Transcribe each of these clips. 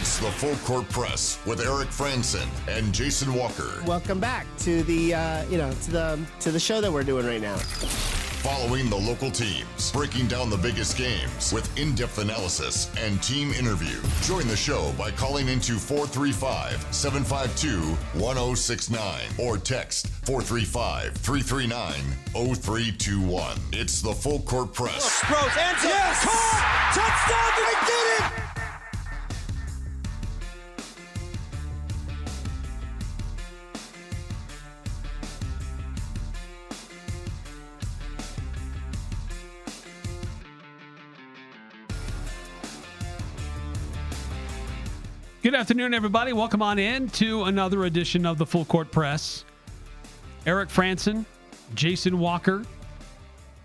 It's the Full Court Press with Eric Frandsen and Jason Walker. Welcome back to the to the show that we're doing right now. Following the local teams, breaking down the biggest games with in-depth analysis and team interview. Join the show by calling into 435-752-1069 or text 435-339-0321. It's the Full Court Press. Sproles, ends up, yes! Caught! Touchdown! They did it! Good afternoon, everybody. Welcome on in to another edition of the Full Court Press. Eric Frandsen, Jason Walker.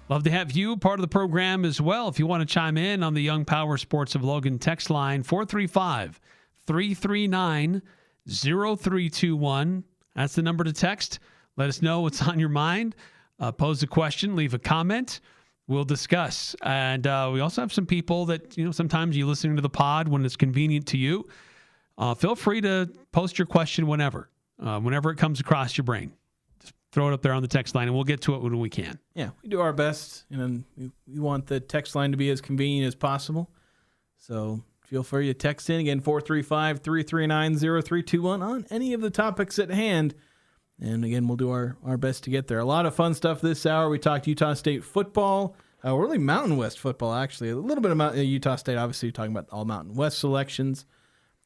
Love to have you part of the program as well. If you want to chime in on the Young Power Sports of Logan text line, 435-339-0321. That's the number to text. Let us know what's on your mind. Pose a question, leave a comment. We'll discuss. And we also have some people that, sometimes you listening to the pod when it's convenient to you. Feel free to post your question whenever it comes across your brain. Just throw it up there on the text line, and we'll get to it when we can. Yeah, we do our best, and we want the text line to be as convenient as possible. So feel free to text in, again, 435-339-0321 on any of the topics at hand. And, again, we'll do our best to get there. A lot of fun stuff this hour. We talked Utah State football, really Mountain West football, actually. A little bit about Utah State, obviously, talking about all Mountain West selections.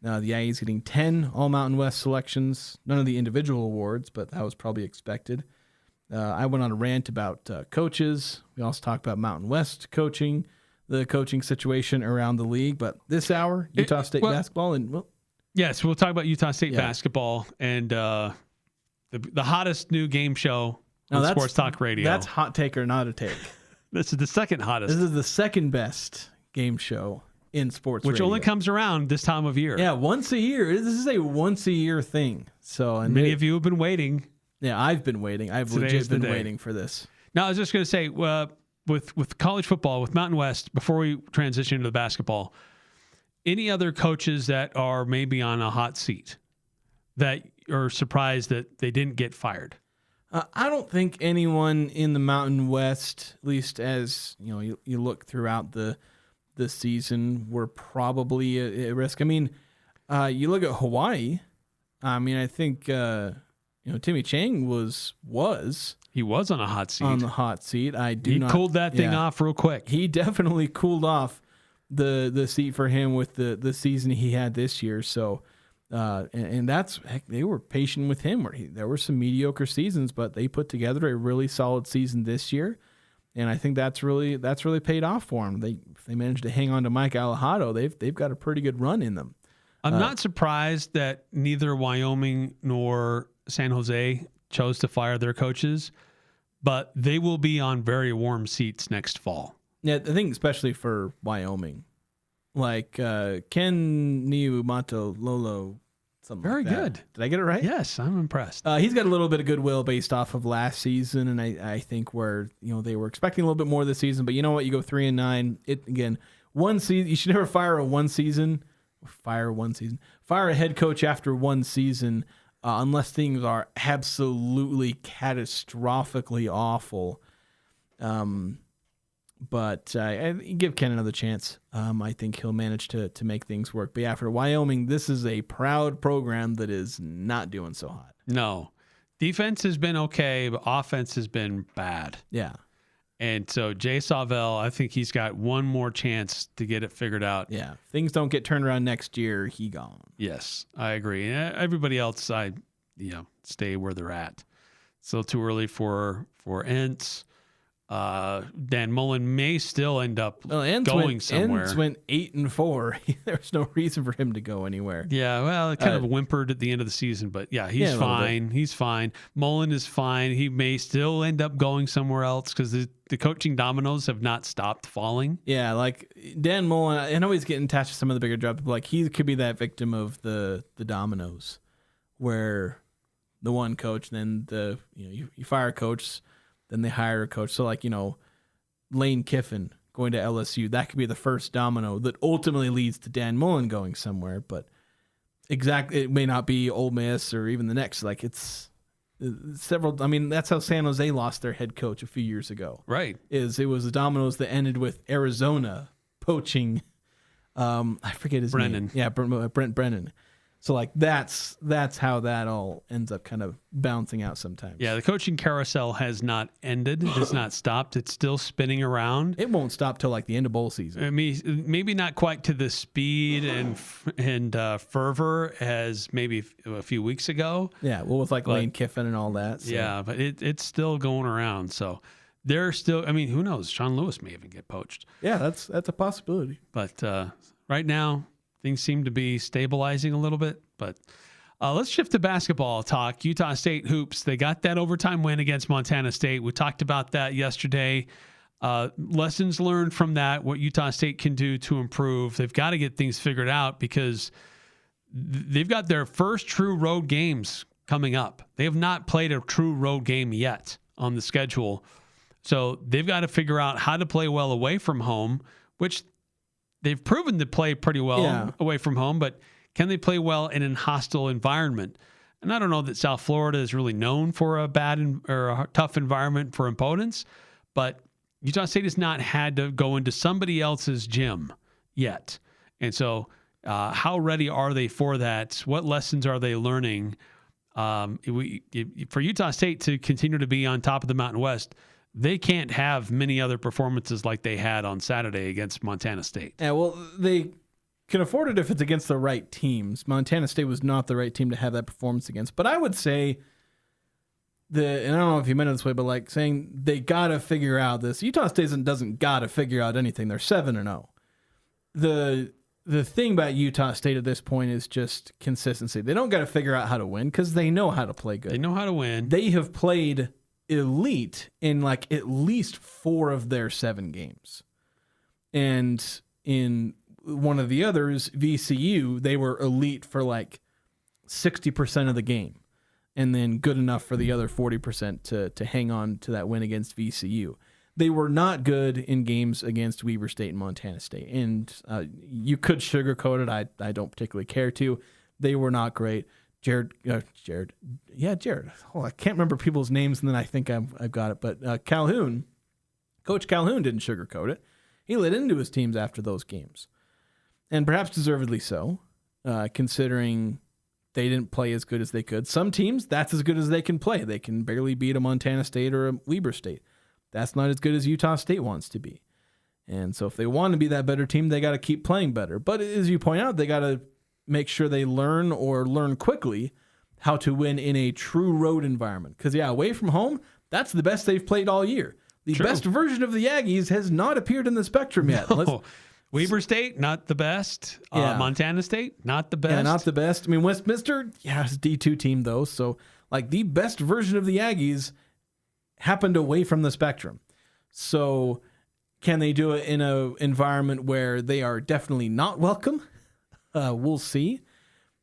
The Aggies getting 10 All-Mountain West selections. None of the individual awards, but that was probably expected. I went on a rant about coaches. We also talked about Mountain West coaching, the coaching situation around the league. But this hour, Utah State basketball. Yes, we'll talk about Utah State basketball and the hottest new game show on Sports Talk Radio. That's hot take or not a take. This is the second hottest. This is the second best game show in sports which radio. Only comes around this time of year. Yeah, once a year. This is a once-a-year thing. So, and many of you have been waiting. Yeah, I've been waiting. I've legit been waiting for this. Now, I was just going to say, with college football, with Mountain West, before we transition into the basketball, any other coaches that are maybe on a hot seat that are surprised that they didn't get fired? I don't think anyone in the Mountain West, at least as you look throughout the season, were probably at risk. I mean, you look at Hawaii. I mean, I think Timmy Chang was he was on a hot seat. On the hot seat. He cooled that thing off real quick. He definitely cooled off the seat for him with the season he had this year. So, and that's they were patient with him. There were some mediocre seasons, but they put together a really solid season this year. And I think that's really paid off for them. If they managed to hang on to Mike Alejado, they've got a pretty good run in them. I'm not surprised that neither Wyoming nor San Jose chose to fire their coaches, but they will be on very warm seats next fall. Yeah, I think especially for Wyoming, like Ken Niumatalolo. Very good. Did I get it right? Yes, I'm impressed. He's got a little bit of goodwill based off of last season, and I think where they were expecting a little bit more this season. But you know what? You go 3-9. One season. You should never fire a head coach after one season unless things are absolutely catastrophically awful. But I give Ken another chance. I think he'll manage to make things work. But yeah, for Wyoming, this is a proud program that is not doing so hot. No. Defense has been okay, but offense has been bad. Yeah. And so Jay Savell, I think he's got one more chance to get it figured out. Yeah. If things don't get turned around next year, he gone. Yes, I agree. And everybody else, stay where they're at. Still too early for Entz. Dan Mullen may still end up going somewhere. Entz went 8-4. There's no reason for him to go anywhere. Yeah, well, it kind of whimpered at the end of the season, but yeah, he's fine. He's fine. Mullen is fine. He may still end up going somewhere else because the coaching dominoes have not stopped falling. Yeah, like Dan Mullen, I know he's getting attached to some of the bigger jobs, but like he could be that victim of the dominoes where the one coach, then you fire a coach, then they hire a coach. So like, Lane Kiffin going to LSU, that could be the first domino that ultimately leads to Dan Mullen going somewhere. But exactly. It may not be Ole Miss or even the next. Like it's several. I mean, that's how San Jose lost their head coach a few years ago. Right. It was the dominoes that ended with Arizona poaching. I forget his name. Yeah, Brent Brennan. So like that's how that all ends up kind of bouncing out sometimes. Yeah, the coaching carousel has not ended. It has not stopped. It's still spinning around. It won't stop till like the end of bowl season. I mean, maybe not quite to the speed and fervor as maybe a few weeks ago. Yeah, well, with like Lane Kiffin and all that. So. Yeah, but it's still going around. So they're still. I mean, who knows? Sean Lewis may even get poached. Yeah, that's a possibility. But right now, things seem to be stabilizing a little bit. But let's shift to basketball talk. Utah State hoops. They got that overtime win against Montana State. We talked about that yesterday. Lessons learned from that, what Utah State can do to improve. They've got to get things figured out because they've got their first true road games coming up. They have not played a true road game yet on the schedule. So they've got to figure out how to play well away from home, which they've proven to play pretty well away from home, but can they play well in a hostile environment? And I don't know that South Florida is really known for a bad or a tough environment for opponents, but Utah State has not had to go into somebody else's gym yet. And so how ready are they for that? What lessons are they learning? For Utah State to continue to be on top of the Mountain West, they can't have many other performances like they had on Saturday against Montana State. Yeah, well, they can afford it if it's against the right teams. Montana State was not the right team to have that performance against. But I would say, and I don't know if you meant it this way, but like saying they got to figure out this. Utah State doesn't got to figure out anything. They're 7-0. The thing about Utah State at this point is just consistency. They don't got to figure out how to win because they know how to play good. They know how to win. They have played elite in like at least 4 of their 7 games. And in one of the others, VCU, they were elite for like 60% of the game and then good enough for the other 40% to hang on to that win against VCU. They were not good in games against Weber State and Montana State. And you could sugarcoat it. I don't particularly care to. They were not great. Jerrod. Oh, I can't remember people's names, and then I think I've got it. But Calhoun, Coach Calhoun didn't sugarcoat it. He lit into his teams after those games, and perhaps deservedly so, considering they didn't play as good as they could. Some teams, that's as good as they can play. They can barely beat a Montana State or a Weber State. That's not as good as Utah State wants to be. And so if they want to be that better team, they got to keep playing better. But as you point out, they got to make sure they learn quickly how to win in a true road environment. Because, away from home, that's the best they've played all year. The best version of the Aggies has not appeared in the spectrum yet. No. Weber State, not the best. Montana State, not the best. Yeah, not the best. I mean, Westminster, it's a D2 team, though. So, like, the best version of the Aggies happened away from the spectrum. So, can they do it in an environment where they are definitely not welcome? We'll see.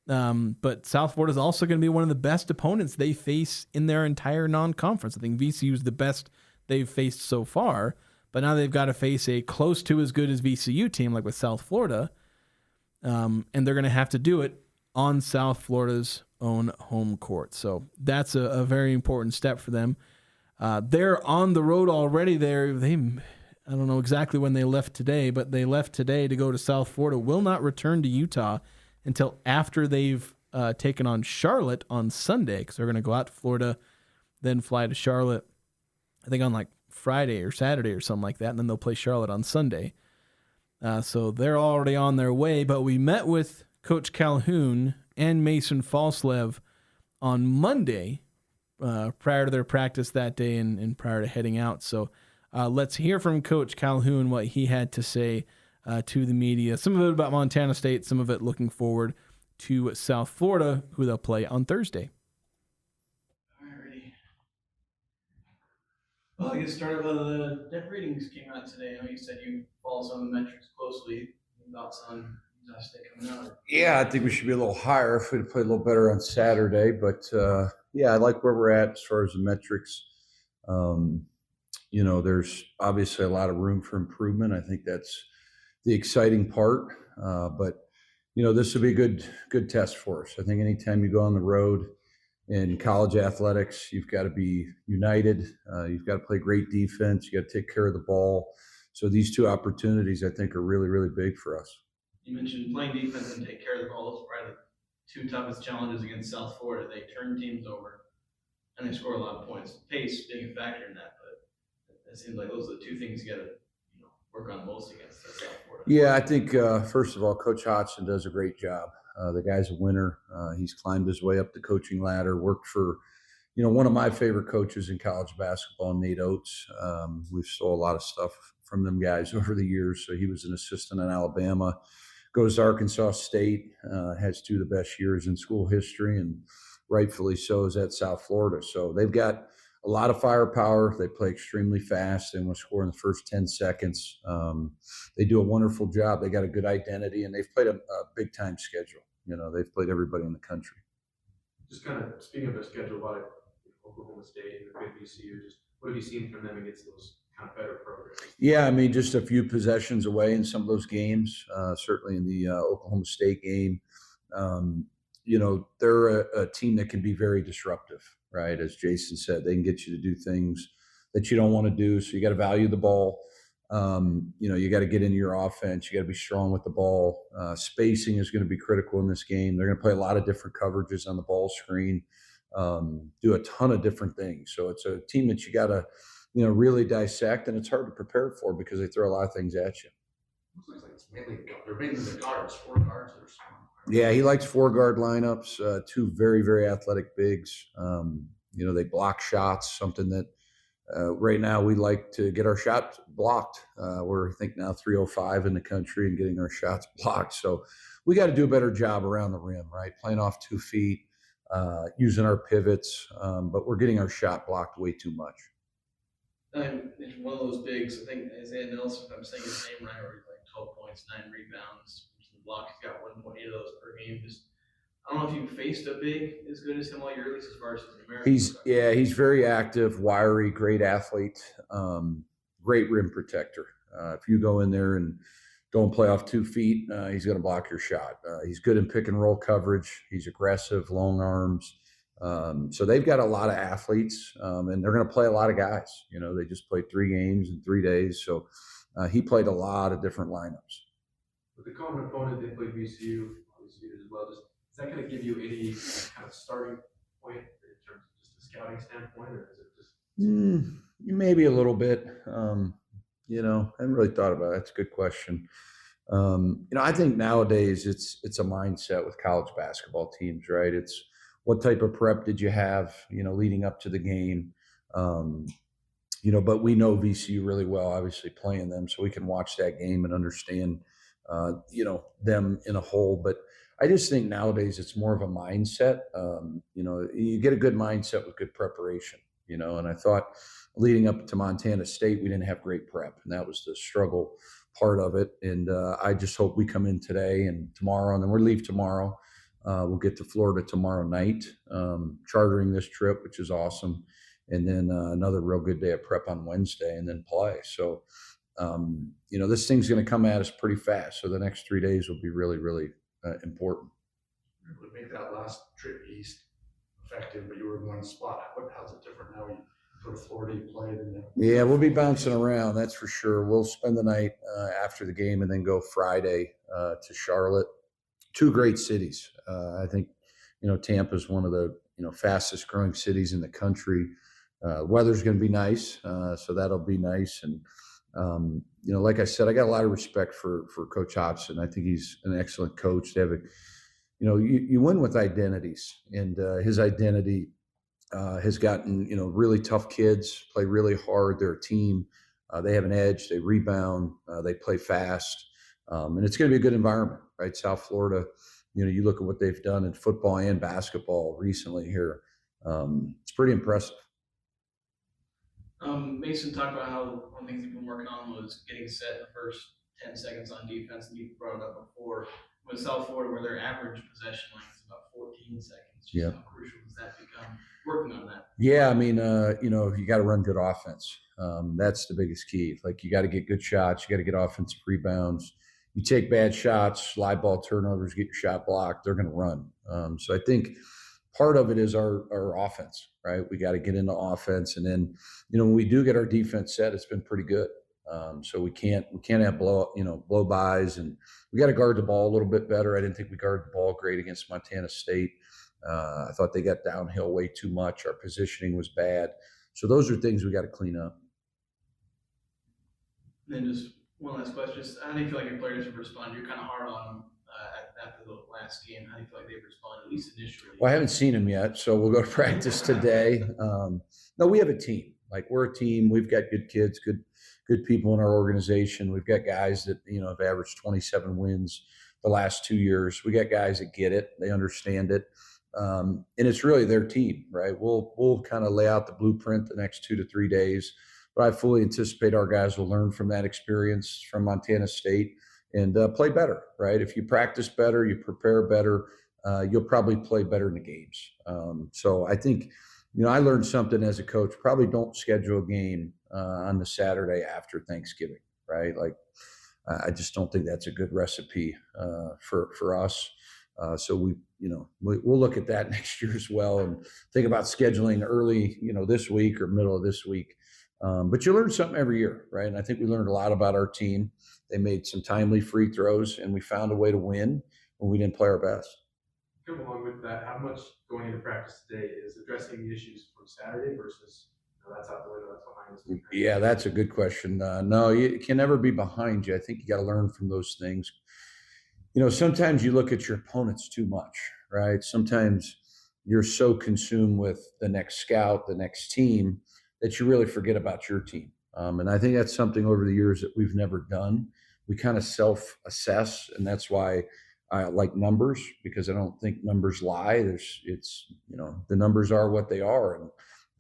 But South Florida is also going to be one of the best opponents they face in their entire non-conference. I think VCU is the best they've faced so far, but now they've got to face a close to as good as VCU team like with South Florida, and they're going to have to do it on South Florida's own home court. So that's a very important step for them. They're on the road already. I don't know exactly when they left today, but they left today to go to South Florida. Will not return to Utah until after they've taken on Charlotte on Sunday, because they're going to go out to Florida, then fly to Charlotte, I think on like Friday or Saturday or something like that, and then they'll play Charlotte on Sunday. So they're already on their way, but we met with Coach Calhoun and Mason Falslev on Monday prior to their practice that day and prior to heading out. So let's hear from Coach Calhoun what he had to say to the media. Some of it about Montana State, some of it looking forward to South Florida, who they'll play on Thursday. Alrighty. Well, I guess start with the net ratings came out today. I know you said you follow some of the metrics closely. Any thoughts on Utah State coming out? Yeah, I think we should be a little higher if we'd played a little better on Saturday. But, I like where we're at as far as the metrics. There's obviously a lot of room for improvement. I think that's the exciting part. But this will be a good test for us. I think anytime you go on the road in college athletics, you've got to be united. You've got to play great defense. You got to take care of the ball. So these two opportunities, I think, are really, really big for us. You mentioned playing defense and take care of the ball. Those are probably the two toughest challenges against South Florida. They turn teams over and they score a lot of points. Pace being a factor in that, but it seems like those are the two things you got to work on most against South Florida. Yeah, I think first of all, Coach Hodgson does a great job. The guy's a winner. He's climbed his way up the coaching ladder. Worked for, one of my favorite coaches in college basketball, Nate Oates. We've stole a lot of stuff from them guys over the years. So he was an assistant in Alabama, goes to Arkansas State, has two of the best years in school history, and rightfully so is at South Florida. So they've got a lot of firepower. They play extremely fast. They want to score in the first 10 seconds. They do a wonderful job. They got a good identity, and they've played a big-time schedule. They've played everybody in the country. Just kind of speaking of their schedule, about Oklahoma State and the VCU, just what have you seen from them against those kind of better programs? Yeah, I mean, just a few possessions away in some of those games, certainly in the Oklahoma State game. They're a team that can be very disruptive, right? As Jason said, they can get you to do things that you don't want to do. So you got to value the ball. You got to get into your offense. You got to be strong with the ball. Spacing is going to be critical in this game. They're going to play a lot of different coverages on the ball screen, do a ton of different things. So it's a team that you got to, really dissect, and it's hard to prepare for because they throw a lot of things at you. Looks like it's mainly the guards, 4 guards that are strong. Yeah, he likes 4-guard lineups, 2 very, very athletic bigs. They block shots, something that right now we like to get our shots blocked. We're, I think, now 305 in the country and getting our shots blocked. So we got to do a better job around the rim, right? Playing off 2 feet, using our pivots, but we're getting our shot blocked way too much. One of those bigs, I think Isaiah Nelson, if I'm saying his name right, or like 12 points, 9 rebounds, blocks. He's got 1.8 of those per game. I don't know if you've faced a big as good as him all year, at least as far as his numerical. He's very active, wiry, great athlete, great rim protector. If you go in there and don't play off 2 feet, he's going to block your shot. He's good in pick and roll coverage. He's aggressive, long arms. So they've got a lot of athletes, and they're going to play a lot of guys. They just played 3 games in 3 days. So he played a lot of different lineups. With the common opponent, they play VCU, obviously, as well. Is that going to give you any kind of starting point in terms of just a scouting standpoint, or is it just maybe a little bit? I haven't really thought about it. That's a good question. I think nowadays it's a mindset with college basketball teams, right? It's what type of prep did you have, leading up to the game. But we know VCU really well, obviously playing them, so we can watch that game and understand them in a whole. But I just think nowadays it's more of a mindset. You get a good mindset with good preparation, and I thought leading up to Montana State, we didn't have great prep, and that was the struggle part of it. And I just hope we come in today and tomorrow, and then we'll leave tomorrow. We'll get to Florida tomorrow night, chartering this trip, which is awesome. And then another real good day of prep on Wednesday and then play. So, this thing's going to come at us pretty fast. So the next 3 days will be really, really important. Would make that last trip east effective, but you were in one spot. How's it different now? You go to Florida, you play, and yeah, we'll be bouncing around. That's for sure. We'll spend the night after the game and then go Friday to Charlotte. 2 great cities. I think, Tampa's one of the, fastest growing cities in the country. Weather's going to be nice. So that'll be nice. And, like I said, I got a lot of respect for Coach Hodgson. I think he's an excellent coach. They have you win with identities, and his identity has gotten, really tough kids, play really hard. They're a team. They have an edge. They rebound. They play fast. And it's going to be a good environment, right? South Florida, you look at what they've done in football and basketball recently here. It's pretty impressive. Mason talked about how one of the things he's been working on was getting set in the first 10 seconds on defense, and you brought it up before. With South Florida, where their average possession length is about 14 seconds. Just how crucial has that become, working on that? Yeah, I mean, you got to run good offense. That's the biggest key. Like, you got to get good shots. You got to get offensive rebounds. you take bad shots, slide ball turnovers, get your shot blocked, they're going to run. So I think part of it is our offense, right? We got to get into offense, and then when we do get our defense set, it's been pretty good. So we can't have blow bys, and we got to guard the ball a little bit better. I didn't think we guarded the ball great against Montana State. I thought they got downhill way too much. Our positioning was bad. So those are things we got to clean up. And then just one last question: just how do you feel like your players have responded? You're kind of hard on them after the last game. How do you feel like they've responded, at least initially? Well, I haven't seen them yet, so we'll go to practice today. No, we have a team. Like, we're a team. We've got good kids, good people in our organization. We've got guys that have averaged 27 wins the last 2 years. We got guys that get it. They understand it. And it's really their team, right? We'll kind of lay out the blueprint the next 2 to 3 days, but I fully anticipate our guys will learn from that experience from Montana State and play better, right? If you practice better, you prepare better, you'll probably play better in the games. So I think, I learned something as a coach. Probably don't schedule a game on the Saturday after Thanksgiving, right? Like, I just don't think that's a good recipe for us. So we'll look at that next year as well, and think about scheduling early, this week or middle of this week. But you learn something every year, right? And I think we learned a lot about our team. They made some timely free throws, and we found a way to win when we didn't play our best. Come along with that, how much going into practice today is addressing the issues from Saturday versus that's out the window, that's behind us? Yeah, that's a good question. No, it can never be behind you. I think you got to learn from those things. Sometimes you look at your opponents too much, right? Sometimes you're so consumed with the next scout, the next team, that you really forget about your team. And I think that's something over the years that we've never done. We kind of self-assess, and that's why I like numbers, because I don't think numbers lie. The numbers are what they are, and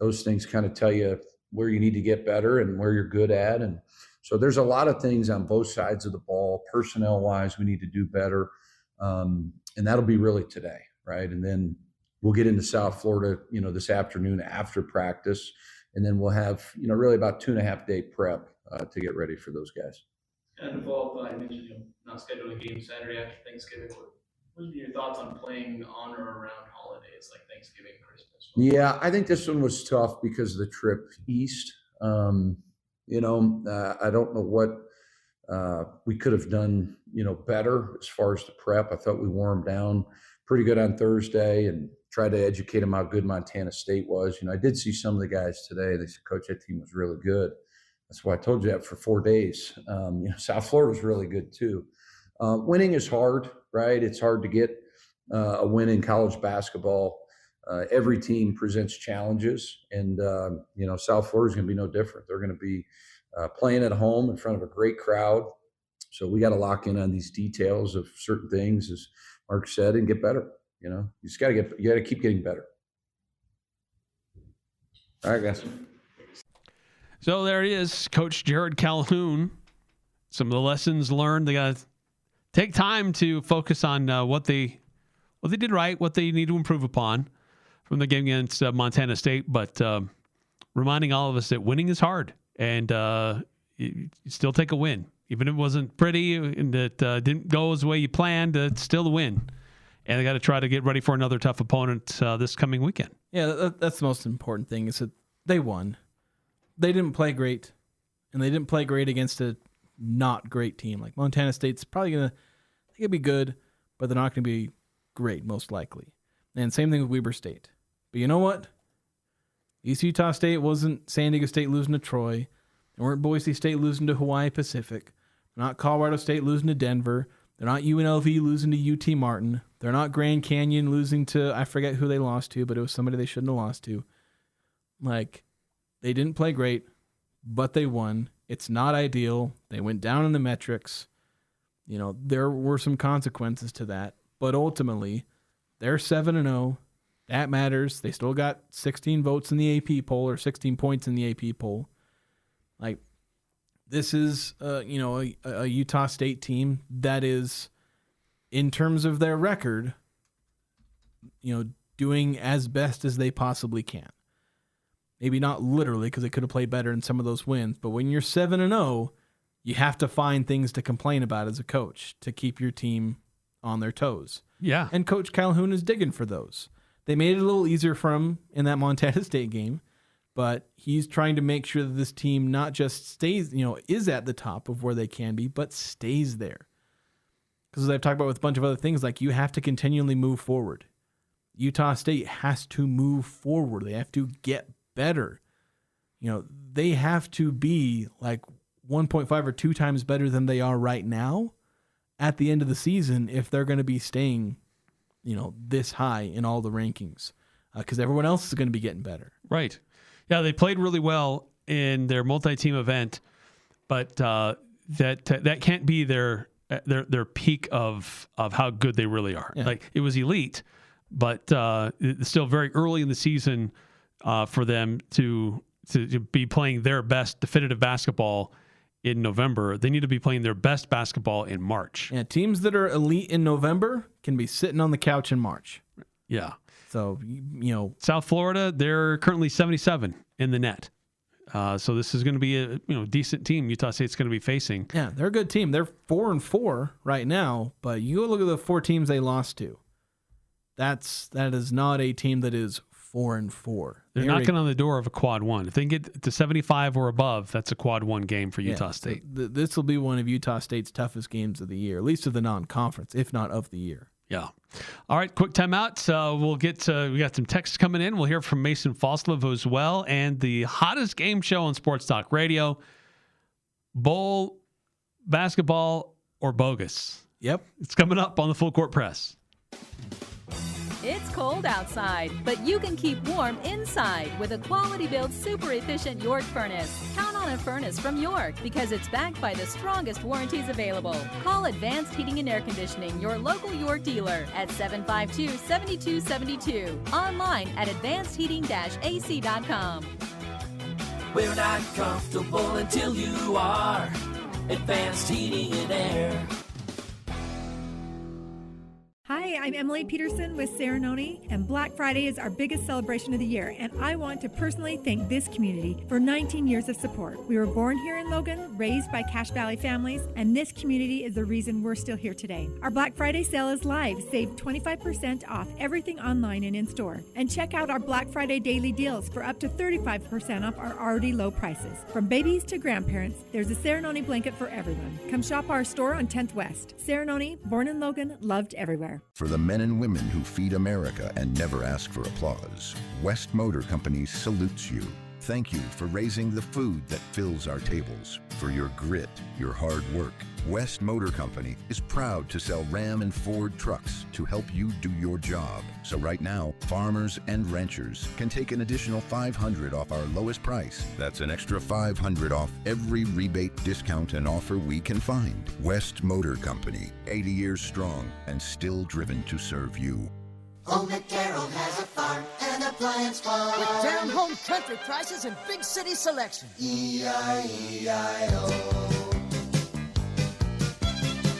those things kind of tell you where you need to get better and where you're good at. And so there's a lot of things on both sides of the ball, personnel-wise, we need to do better. And that'll be really today, right? And then we'll get into South Florida, this afternoon after practice. And then we'll have, really about 2.5 day prep to get ready for those guys. And to follow up, I mentioned not scheduling a game Saturday after Thanksgiving. What would be your thoughts on playing on or around holidays like Thanksgiving, Christmas? Yeah, I think this one was tough because of the trip east. I don't know what we could have done, better as far as the prep. I thought we wore them down pretty good on Thursday and tried to educate them how good Montana State was. I did see some of the guys today. They said, Coach, that team was really good. That's why I told you that for 4 days. South Florida was really good too. Winning is hard, right? It's hard to get a win in college basketball. Every team presents challenges, and South Florida is going to be no different. They're going to be playing at home in front of a great crowd. So we got to lock in on these details of certain things, as Mark said, and get better. You just got to keep getting better. All right, guys. So there he is, Coach Jerrod Calhoun. Some of the lessons learned. They got to take time to focus on what they did right, what they need to improve upon from the game against Montana State. But reminding all of us that winning is hard, and you still take a win, even if it wasn't pretty and it didn't go as the way you planned. It's still a win, and they got to try to get ready for another tough opponent this coming weekend. Yeah, that's the most important thing, is that they won. They didn't play great, and they didn't play great against a not great team. Like Montana State's probably going to be good, but they're not going to be great, most likely. And same thing with Weber State. But you know what? East Utah State wasn't San Diego State losing to Troy. They weren't Boise State losing to Hawaii Pacific. They're not Colorado State losing to Denver. They're not UNLV losing to UT Martin. They're not Grand Canyon losing to, I forget who they lost to, but it was somebody they shouldn't have lost to. Like, they didn't play great, but they won. It's not ideal. They went down in the metrics. There were some consequences to that, but ultimately, they're 7-0. That matters. They still got 16 votes in the AP poll, or 16 points in the AP poll. Like, this is, a Utah State team that is, in terms of their record, doing as best as they possibly can. Maybe not literally, because they could have played better in some of those wins, but when you're 7-0, you have to find things to complain about as a coach to keep your team on their toes. Yeah. And Coach Calhoun is digging for those. They made it a little easier for him in that Montana State game, but he's trying to make sure that this team not just stays, is at the top of where they can be, but stays there. Because as I've talked about with a bunch of other things, like you have to continually move forward. Utah State has to move forward. They have to get better. They have to be like 1.5 or 2 times better than they are right now at the end of the season if they're going to be staying, this high in all the rankings, because everyone else is going to be getting better. Right. Yeah, they played really well in their multi-team event, but that can't be their peak of how good they really are. Yeah. Like it was elite, but it's still very early in the season for them to be playing their best definitive basketball in November. They need to be playing their best basketball in March. Yeah, teams that are elite in November can be sitting on the couch in March. Yeah. So, South Florida, they're currently 77 in the net. So this is going to be a decent team Utah State's going to be facing. Yeah, they're a good team. They're 4-4 right now, but you go look at the 4 teams they lost to. That is not a team that is 4-4. They're knocking on the door of a quad 1. If they can get to 75 or above, that's a quad 1 game for Utah State. This will be one of Utah State's toughest games of the year, at least of the non-conference, if not of the year. Yeah. All right, quick timeout. We got some texts coming in. We'll hear from Mason Falslev as well, and the hottest game show on Sports Talk Radio, Bowl, basketball, or Bogus. Yep. It's coming up on the Full Court Press. It's cold outside, but you can keep warm inside with a quality-built, super-efficient York furnace. Count on a furnace from York because it's backed by the strongest warranties available. Call Advanced Heating and Air Conditioning, your local York dealer, at 752-7272. Online at advancedheating-ac.com. We're not comfortable until you are. Advanced Heating and Air. Hi, I'm Emily Peterson with Serenoni, and Black Friday is our biggest celebration of the year, and I want to personally thank this community for 19 years of support. We were born here in Logan, raised by Cache Valley families, and this community is the reason we're still here today. Our Black Friday sale is live. Save 25% off everything online and in-store. And check out our Black Friday daily deals for up to 35% off our already low prices. From babies to grandparents, there's a Serenoni blanket for everyone. Come shop our store on 10th West. Serenoni, born in Logan, loved everywhere. For the men and women who feed America and never ask for applause, West Motor Company salutes you. Thank you for raising the food that fills our tables, for your grit, your hard work. West Motor Company is proud to sell Ram and Ford trucks to help you do your job. So right now, farmers and ranchers can take an additional $500 off our lowest price. That's an extra $500 off every rebate, discount, and offer we can find. West Motor Company, 80 years strong and still driven to serve you. Old McDarrell has a farm, an appliance farm. With down-home country prices and big city selection. E-I-E-I-O.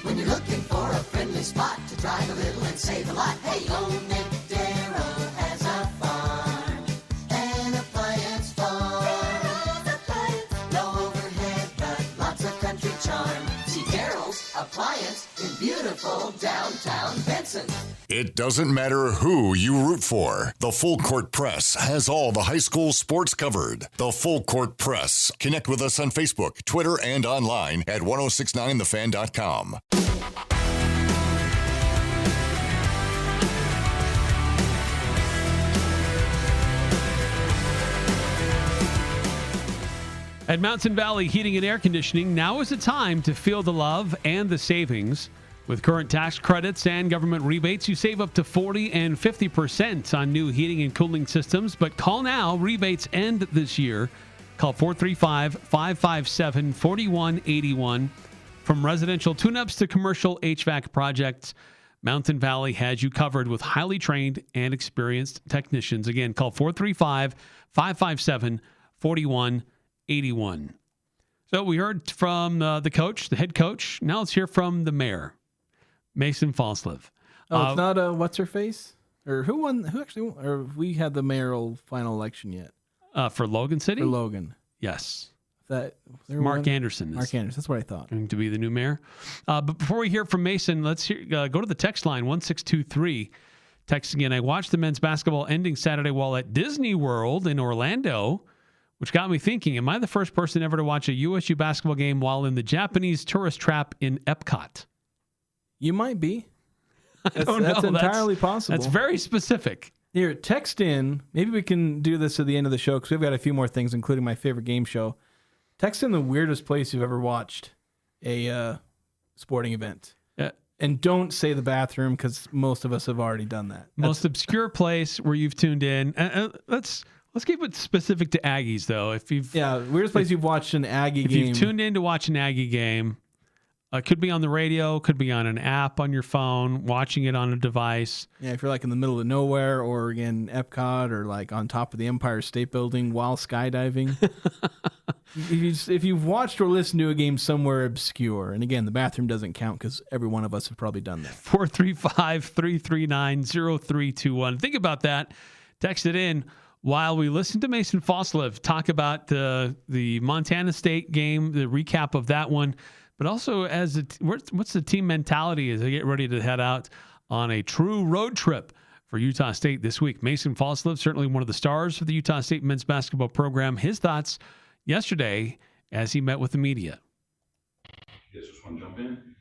When you're looking for a friendly spot to drive a little and save a lot, hey, Old McDarrell has a farm, an appliance farm. No overhead, but lots of country charm. See Darrell's Appliance in beautiful downtown Benson. It doesn't matter who you root for. The Full Court Press has all the high school sports covered. The Full Court Press. Connect with us on Facebook, Twitter, and online at 1069thefan.com. At Mountain Valley Heating and Air Conditioning, now is the time to feel the love and the savings. With current tax credits and government rebates, you save up to 40 and 50% on new heating and cooling systems. But call now. Rebates end this year. Call 435-557-4181. From residential tune-ups to commercial HVAC projects, Mountain Valley has you covered with highly trained and experienced technicians. Again, call 435-557-4181. So we heard from the coach, the head coach. Now let's hear from the mayor, Mason Falslev. Oh, it's not what's her face, or who won? Who actually won? Or we had the mayoral final election yet? For Logan City. For Logan, yes. Mark Anderson. Mark Anderson. That's what I thought. Going to be the new mayor. But before we hear from Mason, let's go to the text line 1623. Text again. I watched the men's basketball ending Saturday while at Disney World in Orlando, which got me thinking, am I the first person ever to watch a USU basketball game while in the Japanese tourist trap in Epcot? You might be. That's entirely possible. That's very specific. Here, text in. Maybe we can do this at the end of the show because we've got a few more things, including my favorite game show. Text in the weirdest place you've ever watched a sporting event. Yeah. And don't say the bathroom because most of us have already done that. Most obscure place where you've tuned in. Let's keep it specific to Aggies, though. Weirdest place you've watched an Aggie game. If you've tuned in to watch an Aggie game, could be on the radio, could be on an app on your phone, watching it on a device. Yeah, if you're like in the middle of nowhere or again Epcot or like on top of the Empire State Building while skydiving. if you've watched or listened to a game somewhere obscure, and again, the bathroom doesn't count because every one of us have probably done that. 435-339-0321. Think about that. Text it in while we listen to Mason Falslev talk about the Montana State game, the recap of that one. But also, what's the team mentality as they get ready to head out on a true road trip for Utah State this week? Mason Falslev, certainly one of the stars of the Utah State men's basketball program. His thoughts yesterday as he met with the media. You guys just want to jump in?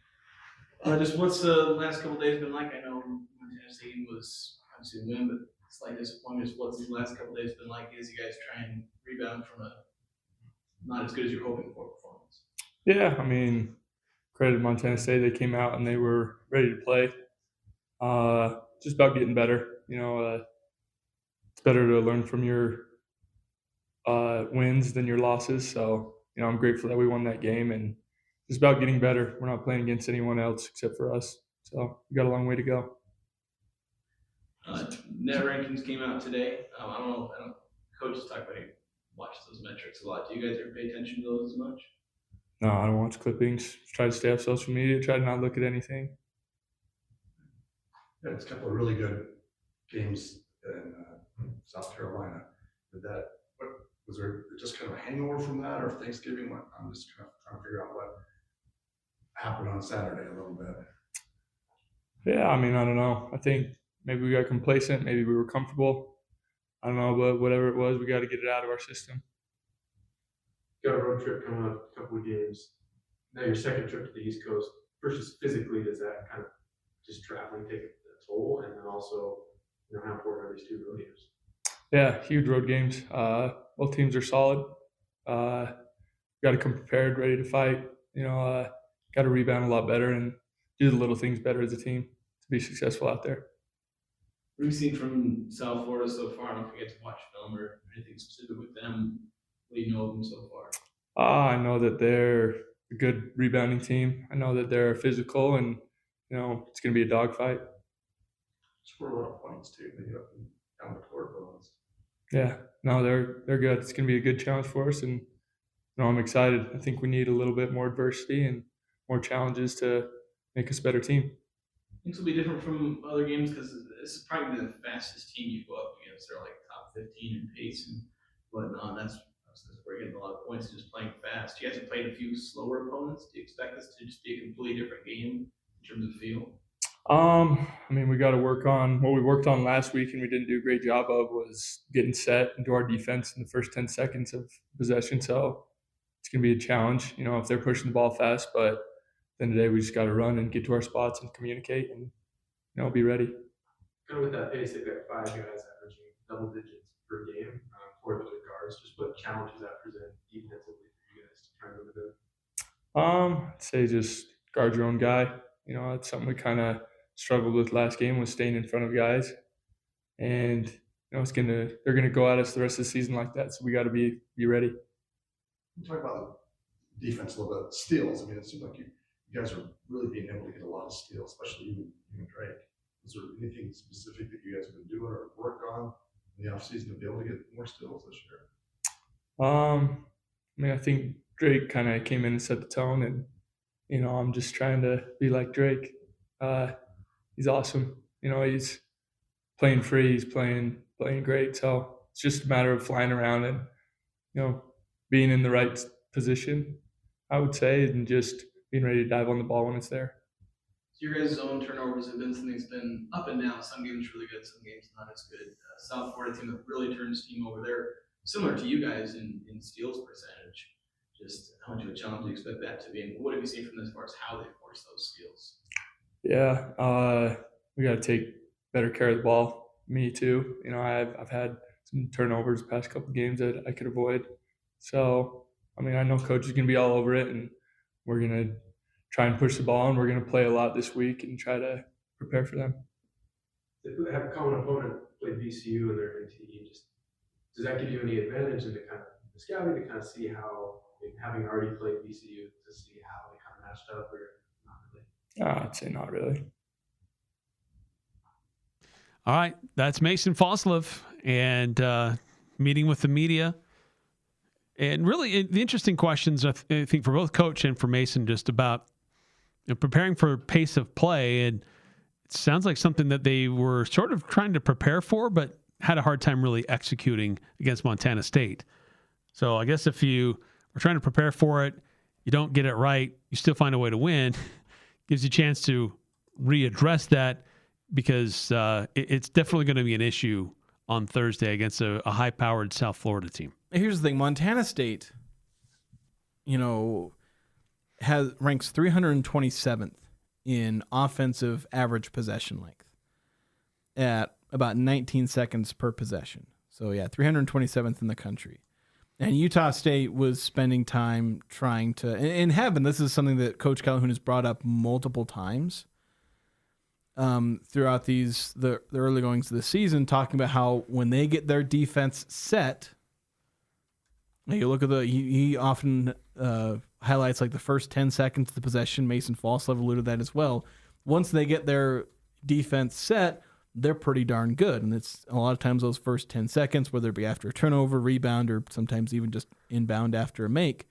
Just what's the last couple days been like? I know Montana State was obviously a win, but slight disappointment. What's the last couple days been like as you guys try and rebound from a not as good as you're hoping for performance? Yeah, I mean, credit Montana State. They came out and they were ready to play. Just about getting better. It's better to learn from your wins than your losses. So, I'm grateful that we won that game and just about getting better. We're not playing against anyone else except for us. So we got a long way to go. Net rankings came out today. I don't know. Coaches talk about it. Watch those metrics a lot. Do you guys ever pay attention to those as much? No, I don't watch clippings. Just try to stay off social media. Try to not look at anything. Yeah, it's a couple of really good games in South Carolina. Was there just kind of a hangover from that, or Thanksgiving? I'm just kind of trying to figure out what happened on Saturday a little bit. Yeah, I mean, I don't know. I think maybe we got complacent. Maybe we were comfortable. I don't know, but whatever it was, we got to get it out of our system. Got a road trip coming up, a couple of games. Now your second trip to the East Coast. First, just physically, does that kind of just traveling take a toll? And then also, how important are these two road games? Yeah, huge road games. Both teams are solid. Got to come prepared, ready to fight. Got to rebound a lot better and do the little things better as a team to be successful out there. What have you seen from South Florida so far? I don't know if you get to watch film or anything specific with them. What do you know of them so far? I know that they're a good rebounding team. I know that they're physical and, it's going to be a dogfight. Score a lot of points, too. They get up and down the court balance. Yeah. No, they're good. It's going to be a good challenge for us, and I'm excited. I think we need a little bit more adversity and more challenges to make us a better team. This will be different from other games because this is probably the fastest team you go up against. They're like top 15 in pace and whatnot. That's we're getting a lot of points just playing fast. You guys have played a few slower opponents. Do you expect this to just be a completely different game in terms of feel? I mean, we got to work on what we worked on last week and we didn't do a great job of was getting set into our defense in the first 10 seconds of possession. So it's going to be a challenge, if they're pushing the ball fast. But at the end of the day, we just got to run and get to our spots and communicate and, be ready. Kind of with that pace, they've got 5 guys averaging double digits per game. 4 of those guards. Just what challenges that present defensively for you guys to try to do? I'd say just guard your own guy. It's something we kind of struggled with last game was staying in front of guys, and they're gonna go at us the rest of the season like that. So we got to be ready. Talk about the defense a little bit. Steals. I mean, it seems like you guys are really being able to get a lot of steals, especially you and Drake. Is there anything specific that you guys have been doing or work on in the offseason to be able to get more steals this year? I think Drake kind of came in and set the tone, and I'm just trying to be like Drake. He's awesome. He's playing free. He's playing great. So it's just a matter of flying around and being in the right position, I would say, and just being ready to dive on the ball when it's there. So your guys' zone turnovers have been something that's been up and down. Some games really good, some games not as good. South Florida team that really turned steam over there, similar to you guys in steals percentage. Just how much of a challenge do you expect that to be? And what have you seen from this as far as how they force those steals? Yeah, we got to take better care of the ball. Me too. I've had some turnovers the past couple games that I could avoid. So, I know coach is going to be all over it, and we're going to try and push the ball, and we're going to play a lot this week and try to prepare for them. They have a common opponent play VCU in their NTE. Does that give you any advantage in the kind of the scouting to kind of see how, having already played VCU, to see how they kind of matched up, or not really? I'd say not really. All right, that's Mason Falslev and meeting with the media. And really, the interesting questions, I think, for both Coach and for Mason, just about preparing for pace of play. And it sounds like something that they were sort of trying to prepare for, but had a hard time really executing against Montana State. So I guess if you were trying to prepare for it, you don't get it right, you still find a way to win. Gives you a chance to readdress that, because it's definitely going to be an issue on Thursday against a high-powered South Florida team. Here's the thing. Montana State, ranks 327th in offensive average possession length at about 19 seconds per possession. So, 327th in the country. And Utah State was spending time trying to, and this is something that Coach Calhoun has brought up multiple times throughout the early goings of the season, talking about how when they get their defense set, you look at he often highlights like the first 10 seconds of the possession. Mason Falslev alluded to that as well. Once they get their defense set, they're pretty darn good. And it's a lot of times those first 10 seconds, whether it be after a turnover, rebound, or sometimes even just inbound after a make,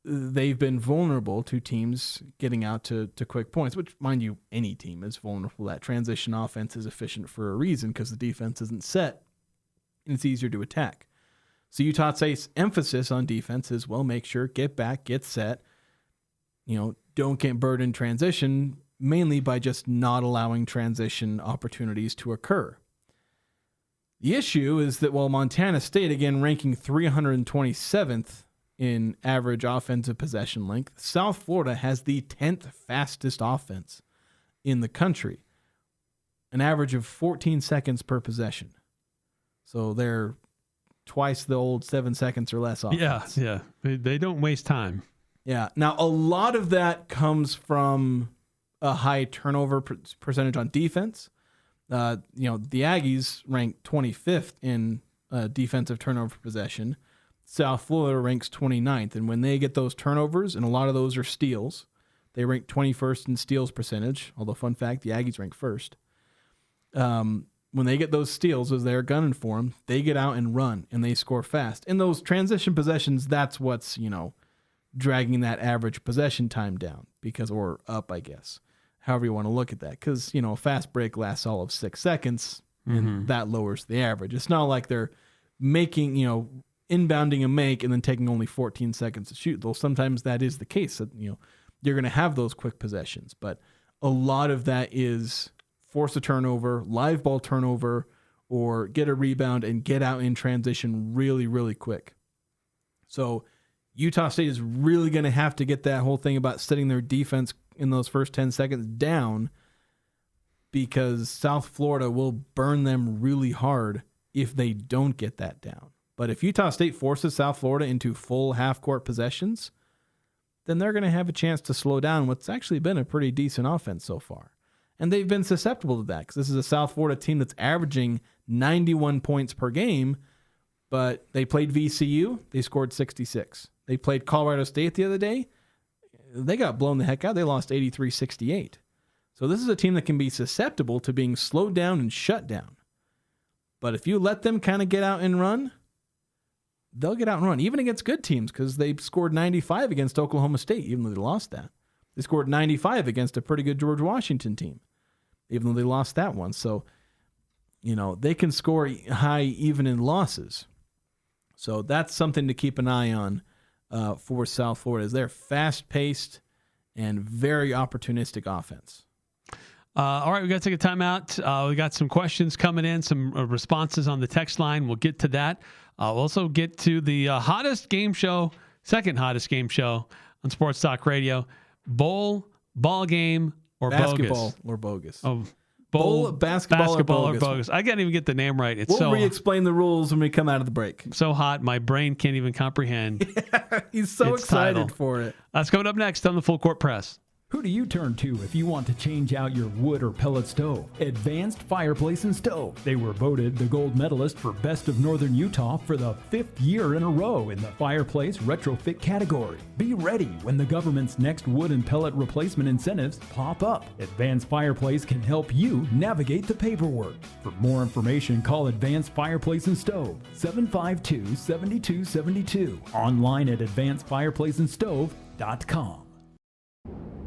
they've been vulnerable to teams getting out to quick points, which, mind you, any team is vulnerable. That transition offense is efficient for a reason, because the defense isn't set and it's easier to attack. So Utah State's emphasis on defense is, well, make sure, get back, get set, don't get burned in transition, mainly by just not allowing transition opportunities to occur. The issue is that while Montana State, again, ranking 327th in average offensive possession length, South Florida has the 10th fastest offense in the country, an average of 14 seconds per possession. So they're twice the old 7 seconds or less offense. Yeah. They don't waste time. Yeah. Now, a lot of that comes from a high turnover percentage on defense. The Aggies rank 25th in defensive turnover possession. South Florida ranks 29th. And when they get those turnovers, and a lot of those are steals, they rank 21st in steals percentage. Although, fun fact, the Aggies rank first. When they get those steals, as they're gunning for them, they get out and run, and they score fast. In those transition possessions, that's what's, dragging that average possession time down, or up, I guess. However you want to look at that. Because, a fast break lasts all of 6 seconds, and that lowers the average. It's not like they're making, inbounding a make and then taking only 14 seconds to shoot. Though sometimes that is the case. That, you're going to have those quick possessions. But a lot of that is force a turnover, live ball turnover, or get a rebound and get out in transition really, really quick. So Utah State is really going to have to get that whole thing about setting their defense in those first 10 seconds down, because South Florida will burn them really hard if they don't get that down. But if Utah State forces South Florida into full half-court possessions, then they're going to have a chance to slow down what's actually been a pretty decent offense so far. And they've been susceptible to that, because this is a South Florida team that's averaging 91 points per game, but they played VCU, they scored 66. They played Colorado State the other day, they got blown the heck out. They lost 83-68. So this is a team that can be susceptible to being slowed down and shut down. But if you let them kind of get out and run, they'll get out and run, even against good teams, because they scored 95 against Oklahoma State, even though they lost that. They scored 95 against a pretty good George Washington team, even though they lost that one. So, they can score high even in losses. So that's something to keep an eye on for South Florida. Is they're fast-paced and very opportunistic offense. All right, we got to take a timeout. We got some questions coming in, some responses on the text line. We'll get to that. We'll also get to the hottest game show, second hottest game show on Sports Talk Radio. Bowl, ball game, or basketball bogus? or bogus. Oh, bowl, basketball or bogus. I can't even get the name right. It's we'll so re-explain the rules when we come out of the break. So hot, my brain can't even comprehend. He's so excited title. for it. That's coming up next on the Full Court Press. Who do you turn to if you want to change out your wood or pellet stove? Advanced Fireplace and Stove. They were voted the gold medalist for Best of Northern Utah for the 5th year in a row in the fireplace retrofit category. Be ready when the government's next wood and pellet replacement incentives pop up. Advanced Fireplace can help you navigate the paperwork. For more information, call Advanced Fireplace and Stove, 752-7272. Online at advancedfireplaceandstove.com.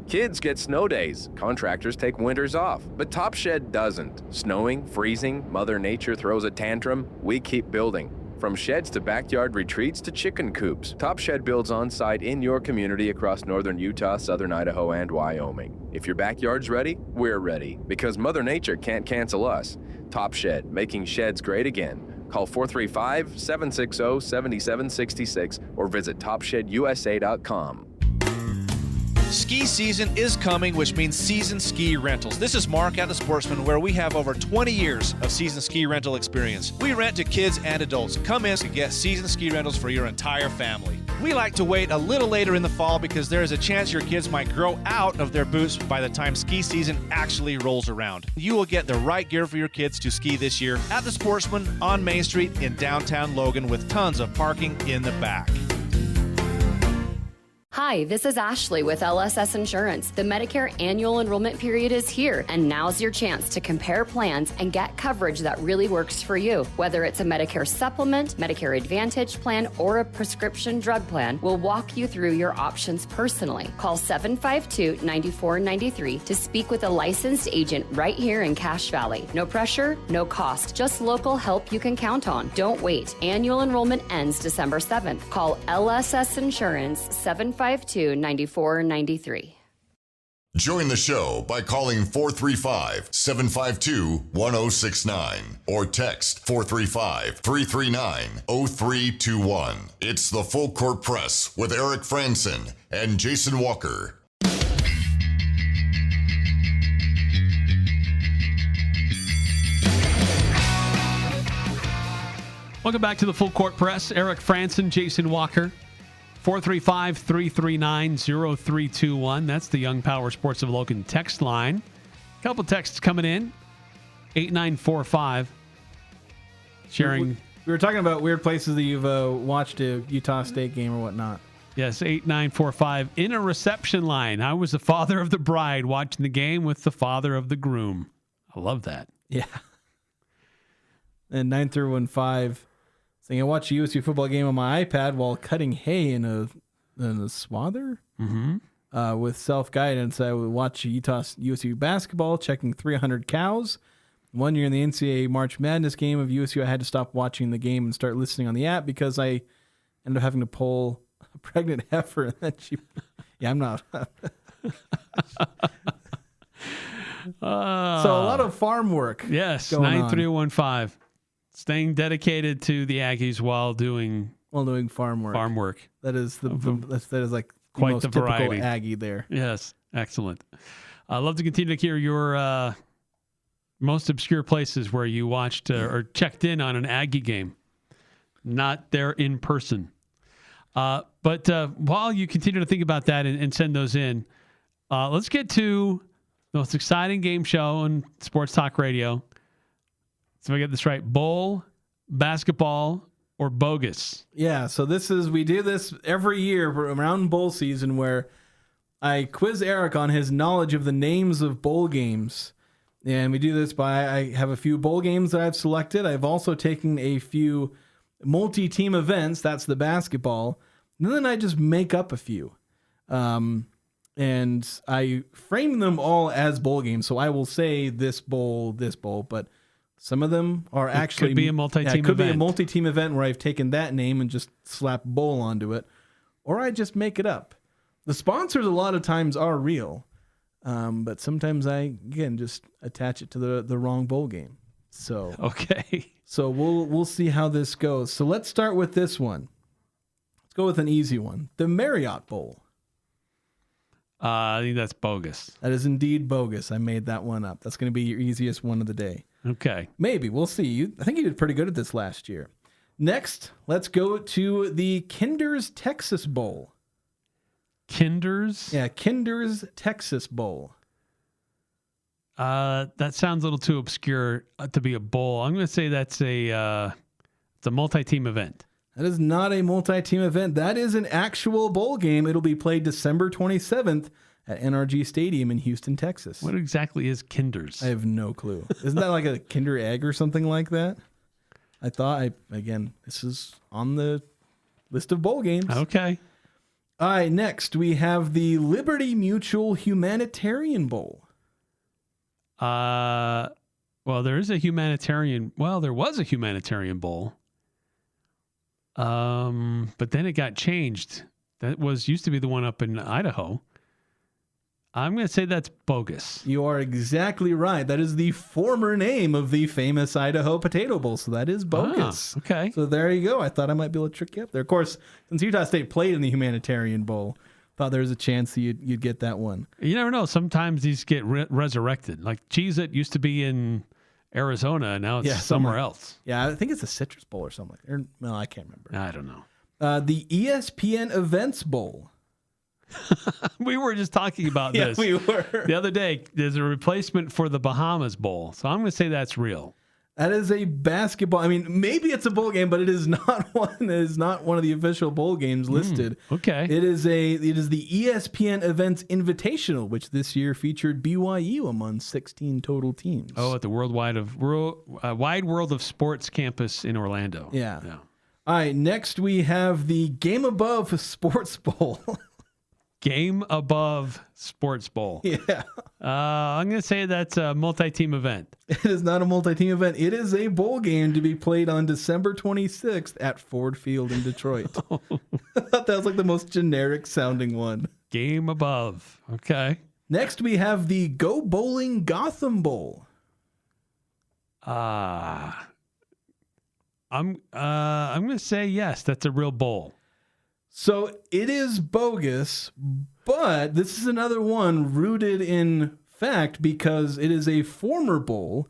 Kids get snow days, contractors take winters off, but Top Shed doesn't. Snowing, freezing, Mother Nature throws a tantrum, we keep building. From sheds to backyard retreats to chicken coops, Top Shed builds on-site in your community across northern Utah, southern Idaho, and Wyoming. If your backyard's ready, we're ready, because Mother Nature can't cancel us. Top Shed, making sheds great again. Call 435-760-7766 or visit topshedusa.com. Ski season is coming, which means Season Ski Rentals. This is Mark at the Sportsman, where we have over 20 years of season ski rental experience. We rent to kids and adults. Come in to get season ski rentals for your entire family. We like to wait a little later in the fall because there is a chance your kids might grow out of their boots by the time ski season actually rolls around. You will get the right gear for your kids to ski this year at the Sportsman on Main Street in downtown Logan with tons of parking in the back. Hi, this is Ashley with LSS Insurance. The Medicare annual enrollment period is here, and now's your chance to compare plans and get coverage that really works for you. Whether it's a Medicare supplement, Medicare Advantage plan, or a prescription drug plan, we'll walk you through your options personally. Call 752-9493 to speak with a licensed agent right here in Cache Valley. No pressure, no cost, just local help you can count on. Don't wait. Annual enrollment ends December 7th. Call LSS Insurance 752-9493. Join the show by calling 435-752-1069 or text 435-339-0321. It's the Full Court Press with Eric Frandsen and Jason Walker. Welcome back to the Full Court Press. Eric Frandsen, Jason Walker. 435-339-0321. That's the Young Power Sports of Logan text line. A couple texts coming in. 8945. Sharing. We were talking about weird places that you've watched a Utah State game or whatnot. Yes, 8945. In a reception line. I was the father of the bride watching the game with the father of the groom. I love that. Yeah. And 9315. I watched a USU football game on my iPad while cutting hay in a swather with self-guidance. I would watch USU basketball, checking 300 cows. One year in the NCAA March Madness game of USU, I had to stop watching the game and start listening on the app because I ended up having to pull a pregnant heifer. And then I'm not. So a lot of farm work. Yes, going 9315. Staying dedicated to the Aggies while doing farm work. That is that is like quite most the variety. Typical Aggie there. Yes, excellent. I'd love to continue to hear your most obscure places where you watched or checked in on an Aggie game, not there in person. But while you continue to think about that and send those in, let's get to the most exciting game show on Sports Talk Radio. So if I get this right, bowl, basketball, or bogus. Yeah, so we do this every year around bowl season where I quiz Eric on his knowledge of the names of bowl games. And we do this I have a few bowl games that I've selected. I've also taken a few multi-team events, that's the basketball. And then I just make up a few. And I frame them all as bowl games. So I will say this bowl, but Some of them are actually could be a multi-team it could be a event. multi-team event where I've taken that name and just slap bowl onto it, or I just make it up. The sponsors a lot of times are real, but sometimes I just attach it to the wrong bowl game. So okay, so we'll see how this goes. So let's start with this one. Let's go with an easy one. The Marriott Bowl. I think that's bogus. That is indeed bogus. I made that one up. That's going to be your easiest one of the day. Okay. Maybe. We'll see. I think you did pretty good at this last year. Next, let's go to the Kinder's Texas Bowl. Kinder's? Yeah, Kinder's Texas Bowl. That sounds a little too obscure to be a bowl. I'm going to say that's it's a multi-team event. That is not a multi-team event. That is an actual bowl game. It'll be played December 27th at NRG Stadium in Houston, Texas. What exactly is Kinder's? I have no clue. Isn't that like a Kinder Egg or something like that? I thought, this is on the list of bowl games. Okay. All right, next we have the Liberty Mutual Humanitarian Bowl. Well, there was a humanitarian bowl. But then it got changed. That used to be the one up in Idaho. I'm going to say that's bogus. You are exactly right. That is the former name of the famous Idaho Potato Bowl. So that is bogus. Okay. So there you go. I thought I might be able to trick you up there. Of course, since Utah State played in the Humanitarian Bowl, thought there was a chance that you'd get that one. You never know. Sometimes these get resurrected. Like Cheez-It used to be in Arizona, and now it's somewhere else. Yeah, I think it's a Citrus Bowl or something. Well, I can't remember. I don't know. The ESPN Events Bowl. We were just talking about this. Yeah, we were. The other day, there's a replacement for the Bahamas Bowl. So I'm going to say that's real. That is a basketball. I mean, maybe it's a bowl game, but it is not one. It is not one of the official bowl games listed. Okay. It is the ESPN Events Invitational, which this year featured BYU among 16 total teams. Oh, at the Wide World of Sports campus in Orlando. Yeah. All right. Next, we have the Game Above Sports Bowl. Game Above Sports Bowl. Yeah. I'm going to say that's a multi-team event. It is not a multi-team event. It is a bowl game to be played on December 26th at Ford Field in Detroit. I thought that was like the most generic sounding one. Game Above. Okay. Next, we have the Go Bowling Gotham Bowl. I'm going to say yes, that's a real bowl. So it is bogus, but this is another one rooted in fact because it is a former bowl.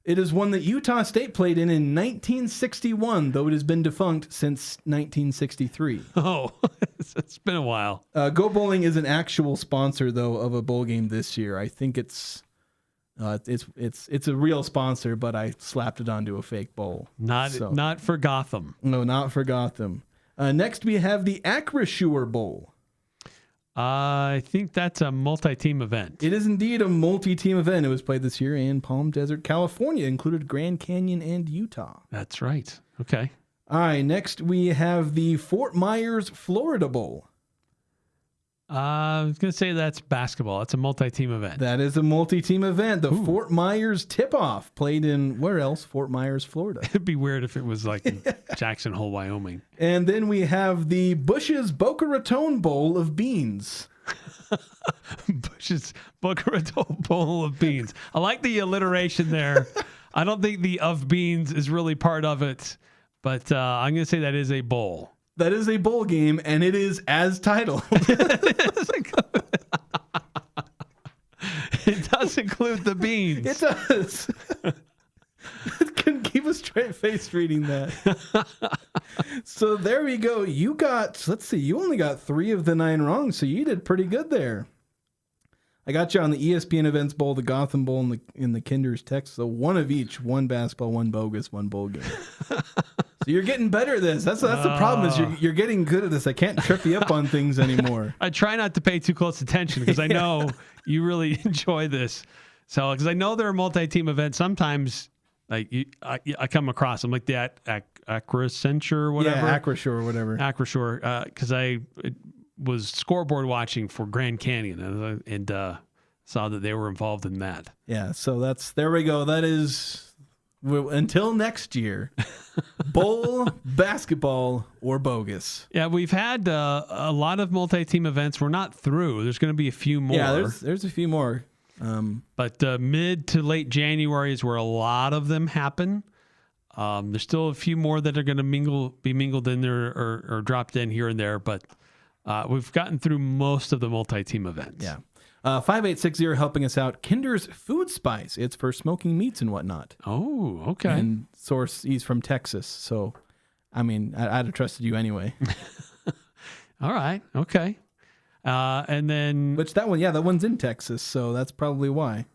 It is one that Utah State played in 1961, though it has been defunct since 1963. Oh, it's been a while. Go Bowling is an actual sponsor, though, of a bowl game this year. I think it's a real sponsor, but I slapped it onto a fake bowl. Not for Gotham. No, not for Gotham. Next, we have the Acrisure Bowl. I think that's a multi-team event. It is indeed a multi-team event. It was played this year in Palm Desert, California. Included Grand Canyon and Utah. That's right. Okay. All right. Next, we have the Fort Myers, Florida Bowl. I was going to say that's basketball. It's a multi-team event. That is a multi-team event. The Fort Myers Tip-Off played in, where else? Fort Myers, Florida. It'd be weird if it was like in Jackson Hole, Wyoming. And then we have the Bush's Boca Raton Bowl of Beans. Bush's Boca Raton Bowl of Beans. I like the alliteration there. I don't think the of beans is really part of it, but I'm going to say that is a bowl. That is a bowl game, and it is as titled. It does include the beans. It does. Couldn't keep a straight face reading that. So there we go. You only got 3 of the 9 wrong, so you did pretty good there. I got you on the ESPN Events Bowl, the Gotham Bowl, and in the Kinder's Text. So 1 of each, 1 basketball, 1 bogus, 1 bowl game. So you're getting better at this. That's the problem is you're getting good at this. I can't trip you up on things anymore. I try not to pay too close attention because I know you really enjoy this. So because I know there are multi-team events. Sometimes like I come across them like the Acrisure or whatever. Yeah, Acrisure or whatever. Acrisure because I was scoreboard watching for Grand Canyon and saw that they were involved in that. Yeah, so there we go. That is until next year, bowl, basketball, or bogus. Yeah, we've had a lot of multi-team events. We're not through. There's going to be a few more. Yeah, there's a few more. But mid to late January is where a lot of them happen. There's still a few more that are going to be mingled in there or dropped in here and there, but we've gotten through most of the multi-team events. Yeah. 5860 helping us out. Kinder's Food Spice. It's for smoking meats and whatnot. Oh, okay. And source, he's from Texas. So, I mean, I'd have trusted you anyway. All right. Okay. And then... Which that one's in Texas. So that's probably why.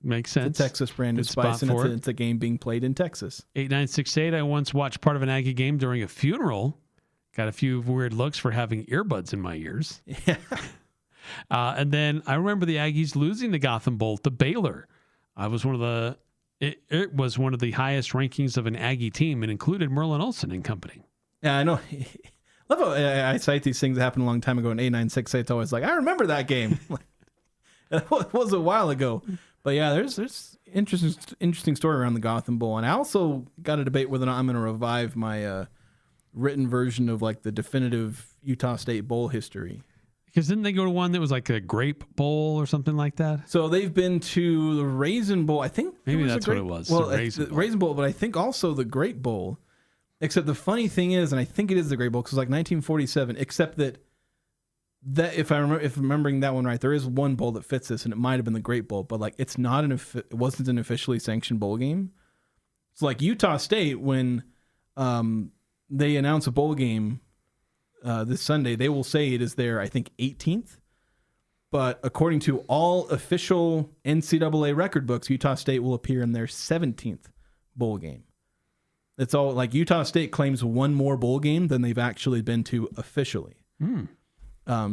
Makes sense. It's a Texas branded spice, and it's a game being played in Texas. 8968, I once watched part of an Aggie game during a funeral. Got a few weird looks for having earbuds in my ears. Yeah. And then I remember the Aggies losing the Gotham Bowl to Baylor. It was one of the highest rankings of an Aggie team and included Merlin Olsen and company. Yeah, I know. Love how I cite these things that happened a long time ago in 8968. It's always like, I remember that game. It was a while ago. But yeah, there's interesting story around the Gotham Bowl. And I also got a debate whether or not I'm going to revive my written version of like the definitive Utah State Bowl history. Because didn't they go to one that was like a grape bowl or something like that? So they've been to the Raisin Bowl. I think maybe that's what it was. Well, the Raisin Bowl, but I think also the Grape Bowl. Except the funny thing is, and I think it is the Grape Bowl because it's like 1947. Except that if remembering that one right, there is one bowl that fits this, and it might have been the Grape Bowl, but like it wasn't an officially sanctioned bowl game. It's like Utah State when they announce a bowl game. This Sunday, they will say it is their, I think, 18th. But according to all official NCAA record books, Utah State will appear in their 17th bowl game. It's all like Utah State claims one more bowl game than they've actually been to officially.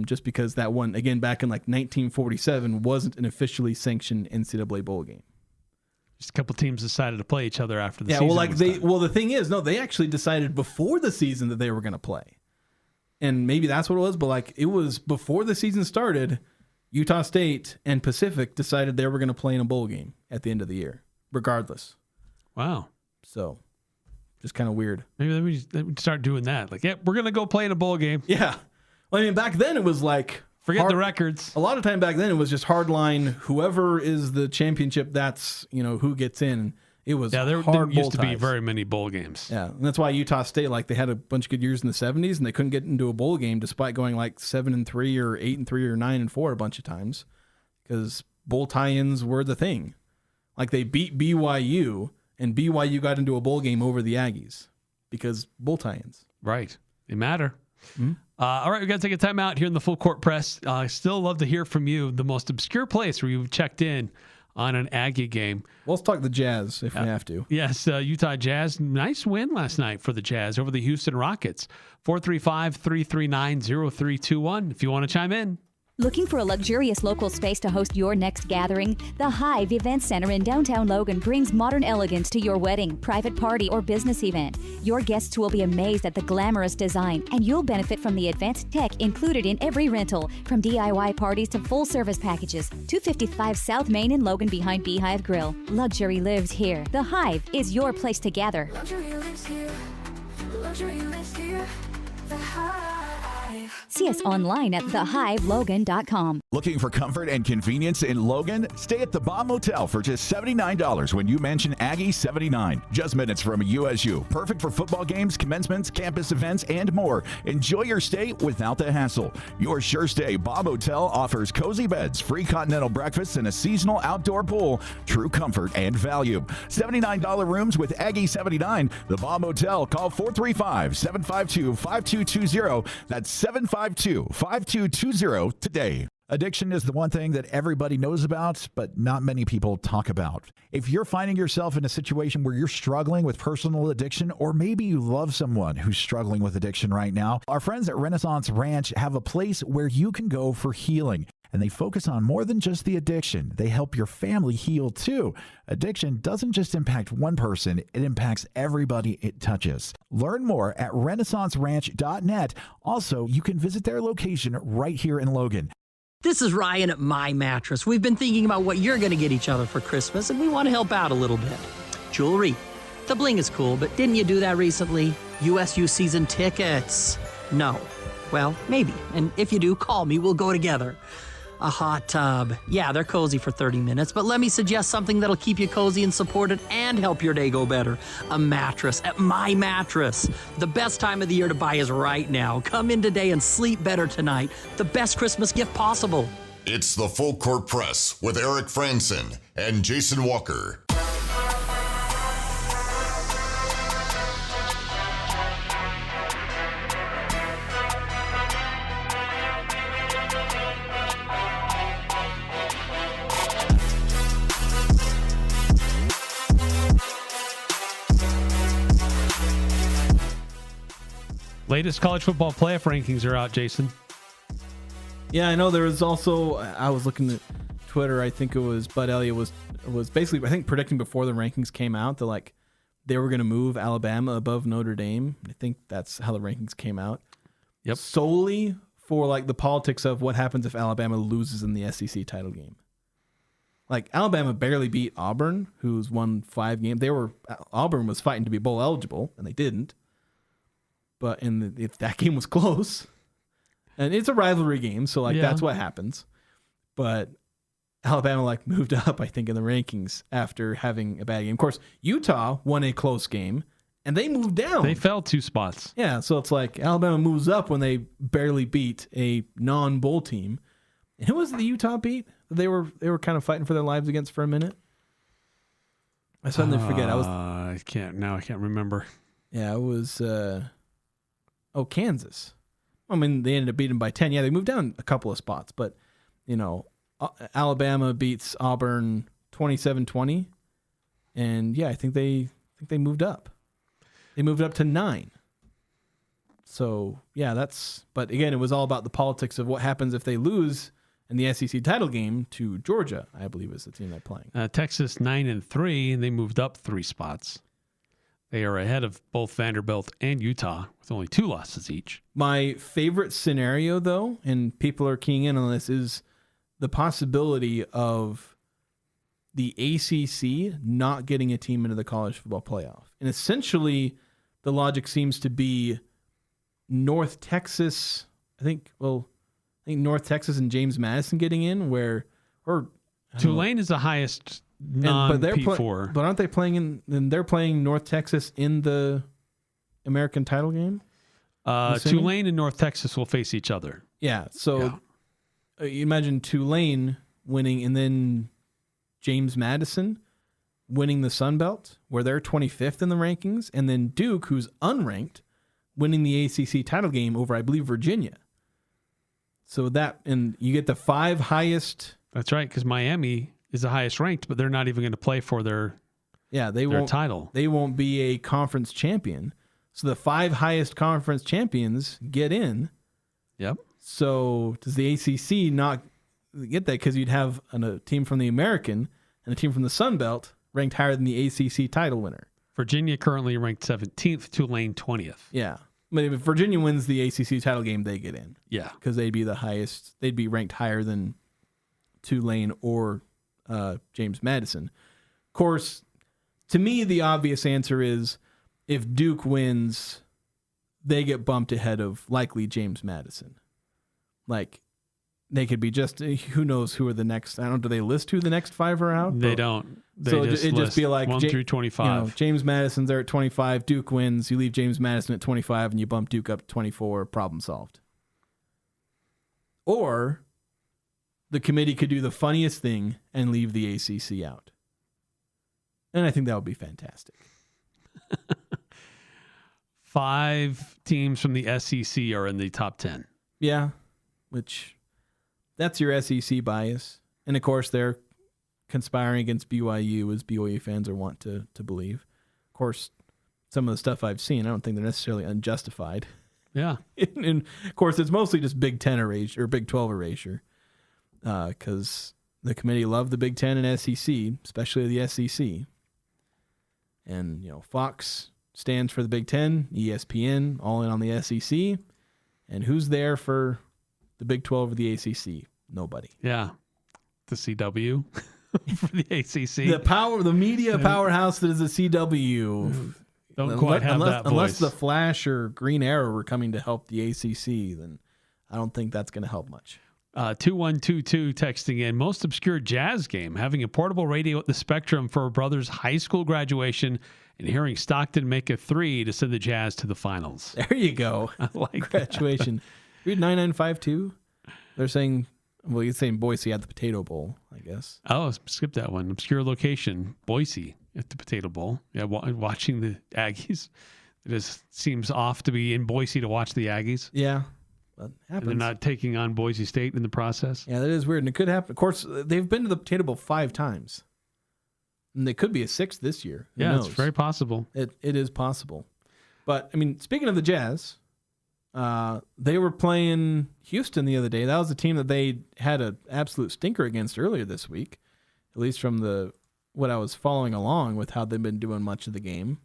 Just because that one, again, back in like 1947, wasn't an officially sanctioned NCAA bowl game. Just a couple teams decided to play each other after the season. Well, the thing is, no, they actually decided before the season that they were going to play. And maybe that's what it was, but like it was before the season started, Utah State and Pacific decided they were going to play in a bowl game at the end of the year, regardless. Wow. So, just kind of weird. Maybe they would start doing that. Like, yeah, we're going to go play in a bowl game. Yeah. Well, I mean, back then it was like... Forget the records. A lot of time back then it was just hardline. Whoever is the championship, that's, who gets in. It was there used to be very many bowl games. Yeah, and that's why Utah State, like they had a bunch of good years in the 70s, and they couldn't get into a bowl game despite going like 7-3 or 8-3 or 9-4 a bunch of times, because bowl tie-ins were the thing. Like they beat BYU, and BYU got into a bowl game over the Aggies because bowl tie-ins. Right, they matter. Mm-hmm. All right, we got to take a time out here in the Full Court Press. I still love to hear from you. The most obscure place where you've checked in on an Aggie game. Well, let's talk the Jazz if we have to. Yes, Utah Jazz. Nice win last night for the Jazz over the Houston Rockets. 435-339-0321 if you want to chime in. Looking for a luxurious local space to host your next gathering? The Hive Event Center in downtown Logan brings modern elegance to your wedding, private party, or business event. Your guests will be amazed at the glamorous design, and you'll benefit from the advanced tech included in every rental, from DIY parties to full-service packages. 255 South Main in Logan behind Beehive Grill. Luxury lives here. The Hive is your place to gather. Luxury lives here. Luxury lives here. The Hive. See us online at thehivelogan.com. Looking for comfort and convenience in Logan? Stay at the Bomb Motel for just $79 when you mention Aggie 79. Just minutes from USU. Perfect for football games, commencements, campus events, and more. Enjoy your stay without the hassle. Your sure stay Bomb Motel offers cozy beds, free continental breakfasts, and a seasonal outdoor pool. True comfort and value. $79 rooms with Aggie 79. The Bomb Motel. Call 435-752-5220. That's 752-5220 today. Addiction is the one thing that everybody knows about, but not many people talk about. If you're finding yourself in a situation where you're struggling with personal addiction, or maybe you love someone who's struggling with addiction right now, our friends at Renaissance Ranch have a place where you can go for healing. And they focus on more than just the addiction. They help your family heal too. Addiction doesn't just impact one person, it impacts everybody it touches. Learn more at renaissanceranch.net. Also, you can visit their location right here in Logan. This is Ryan at My Mattress. We've been thinking about what you're going to get each other for Christmas, and we want to help out a little bit. Jewelry, The bling is cool, but didn't you do that recently? USU season tickets. No. Well, maybe. And if you do, call me. We'll go together. A hot tub. Yeah, they're cozy for 30 minutes, but let me suggest something that'll keep you cozy and supported and help your day go better. A mattress at My Mattress. The best time of the year to buy is right now. Come in today and sleep better tonight. The best Christmas gift possible. It's the Full Court Press with Eric Frandsen and Jason Walker. Latest college football playoff rankings are out, Jason. Yeah, I know there was also, I was looking at Twitter, I think it was Bud Elliott was basically, I think, predicting before the rankings came out that they were going to move Alabama above Notre Dame. I think that's how the rankings came out. Yep. Solely for the politics of what happens if Alabama loses in the SEC title game. Alabama barely beat Auburn, who's won 5 games. Auburn was fighting to be bowl eligible, and they didn't. But that game was close. And it's a rivalry game, so that's what happens. But Alabama moved up, I think, in the rankings after having a bad game. Of course, Utah won a close game, and they moved down. They fell 2 spots. Yeah, so it's Alabama moves up when they barely beat a non-bowl team. And who was the Utah beat? They were kind of fighting for their lives against for a minute. I suddenly forget. I can't remember. Yeah, it was Kansas. I mean, they ended up beating by 10. Yeah, they moved down a couple of spots, but Alabama beats Auburn 27-20. And yeah, I think they moved up. They moved up to 9. So, yeah, but again, it was all about the politics of what happens if they lose in the SEC title game to Georgia, I believe is the team they're playing. Texas 9-3, and they moved up 3 spots. They are ahead of both Vanderbilt and Utah with only 2 losses each. My favorite scenario, though, and people are keying in on this, is the possibility of the ACC not getting a team into the college football playoff. And essentially, the logic seems to be North Texas, I think North Texas and James Madison getting in, Tulane is the highest non-P4. But aren't they playing they're playing North Texas in the American title game? Tulane and North Texas will face each other. Yeah, so you imagine Tulane winning and then James Madison winning the Sun Belt, where they're 25th in the rankings, and then Duke, who's unranked, winning the ACC title game over, I believe, Virginia. So and you get the 5 highest. That's right, because Miami is the highest ranked, but they're not even going to play for their title. They won't be a conference champion. So the 5 highest conference champions get in. Yep. So does the ACC not get that? Because you'd have a team from the American and a team from the Sun Belt ranked higher than the ACC title winner. Virginia currently ranked 17th, Tulane 20th. Yeah. But if Virginia wins the ACC title game, they get in. Yeah. Because they'd be the highest. They'd be ranked higher than Tulane or James Madison. Of course, to me, the obvious answer is if Duke wins, they get bumped ahead of likely James Madison. They could be who knows who are the next. Do they list who the next 5 are out? They don't. It'd just be 1 through 25. James Madison's there at 25. Duke wins. You leave James Madison at 25 and you bump Duke up to 24. Problem solved. Or the committee could do the funniest thing and leave the ACC out. And I think that would be fantastic. 5 teams from the SEC are in the top 10. Yeah, that's your SEC bias. And of course, they're conspiring against BYU, as BYU fans are wont to believe. Of course, some of the stuff I've seen, I don't think they're necessarily unjustified. Yeah. And of course, it's mostly just Big 10 erasure or Big 12 erasure. Because the committee loved the Big 10 and SEC, especially the SEC. And, Fox stands for the Big 10, ESPN, all in on the SEC. And who's there for the Big 12 or the ACC? Nobody. Yeah. The CW. for the ACC. The media powerhouse that is the CW. Don't quite have that voice. Unless the Flash or Green Arrow were coming to help the ACC, then I don't think that's going to help much. 2122 texting in, most obscure Jazz game, having a portable radio at the Spectrum for a brother's high school graduation and hearing Stockton make a 3 to send the Jazz to the finals. There you go. I like graduation. Read 9952. They're saying, well, you're saying Boise at the Potato Bowl, I guess. Oh, skip that one. Obscure location, Boise at the Potato Bowl. Yeah, watching the Aggies. It just seems off to be in Boise to watch the Aggies. Yeah. That happens. And they're not taking on Boise State in the process. Yeah, that is weird. And it could happen. Of course, they've been to the Potato Bowl 5 times. And they could be a 6th this year. Who knows? It's very possible. It is possible. But, I mean, speaking of the Jazz, they were playing Houston the other day. That was a team that they had an absolute stinker against earlier this week, at least from what I was following along with how they've been doing much of the game.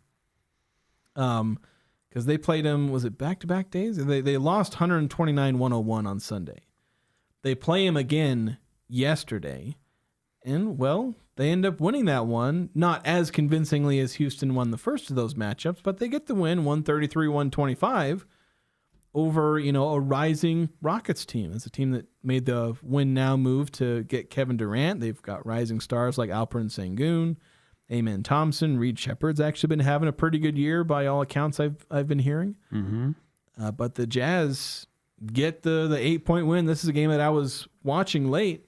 Because they played them, was it back-to-back days? They lost 129-101 on Sunday. They play them again yesterday, and, well, they end up winning that one, not as convincingly as Houston won the first of those matchups, but they get the win 133-125 over, a rising Rockets team. It's a team that made the win now move to get Kevin Durant. They've got rising stars like Alperen Sengun, Amen Thompson. Reed Shepherd's actually been having a pretty good year by all accounts I've been hearing. Mm-hmm. But the Jazz get the 8-point win. This is a game that I was watching late.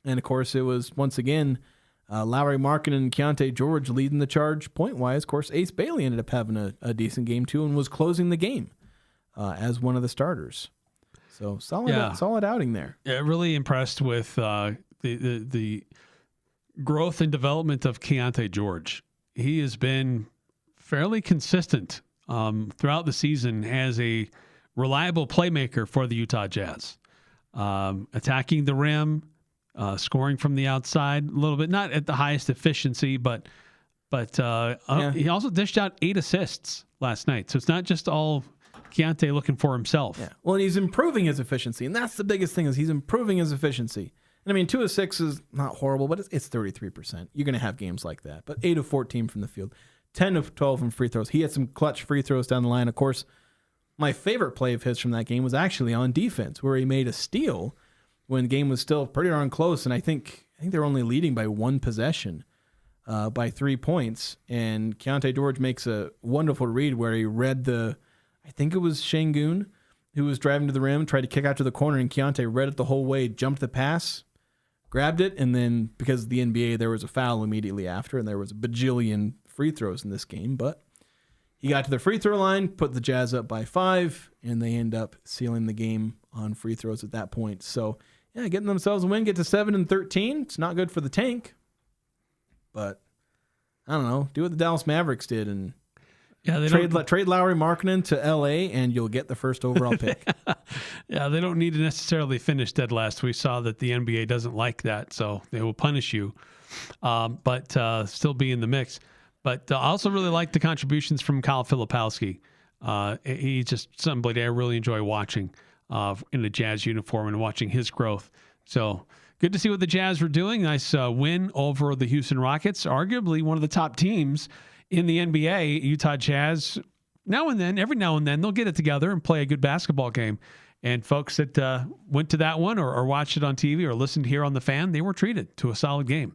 And, of course, it was, once again, Lauri Markkanen and Keontae George leading the charge point-wise. Of course, Ace Bailey ended up having a decent game, too, and was closing the game as one of the starters. So, solid outing there. Yeah, really impressed with the growth and development of Keontae George. He has been fairly consistent throughout the season as a reliable playmaker for the Utah Jazz. Attacking the rim, scoring from the outside a little bit, not at the highest efficiency, but he also dished out 8 assists last night. So it's not just all Keontae looking for himself. Yeah. Well, he's improving his efficiency, and that's the biggest thing is he's improving his efficiency. And I mean, 2 of 6 is not horrible, but it's 33%. You're going to have games like that. But 8 of 14 from the field, 10 of 12 from free throws. He had some clutch free throws down the line. Of course, my favorite play of his from that game was actually on defense, where he made a steal when the game was still pretty darn close. And I think they were only leading by 1 possession by 3 points. And Keontae George makes a wonderful read where he read I think it was Sengun who was driving to the rim, tried to kick out to the corner, and Keontae read it the whole way, jumped the pass, grabbed it, and then because of the NBA, there was a foul immediately after, and there was a bajillion free throws in this game. But he got to the free throw line, put the Jazz up by 5, and they end up sealing the game on free throws at that point. So, yeah, getting themselves a win, get to 7-13. It's not good for the tank, but I don't know. Do what the Dallas Mavericks did and trade Lauri Markkanen to LA, and you'll get the first overall pick. Yeah, they don't need to necessarily finish dead last. We saw that the NBA doesn't like that, so they will punish you, but still be in the mix. But I also really like the contributions from Kyle Filipowski. He's just somebody I really enjoy watching in a Jazz uniform and watching his growth. So good to see what the Jazz were doing. Nice win over the Houston Rockets, arguably one of the top teams in the NBA. Utah Jazz, every now and then, they'll get it together and play a good basketball game. And folks that went to that one or watched it on TV or listened here on The Fan, they were treated to a solid game.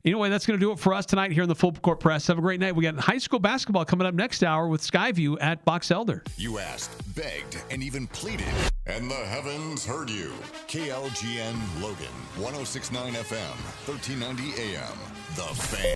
Anyway, that's going to do it for us tonight here in the Full Court Press. Have a great night. We got high school basketball coming up next hour with Skyview at Box Elder. You asked, begged, and even pleaded, and the heavens heard you. KLGN Logan, 106.9 FM, 1390 AM. The Fan.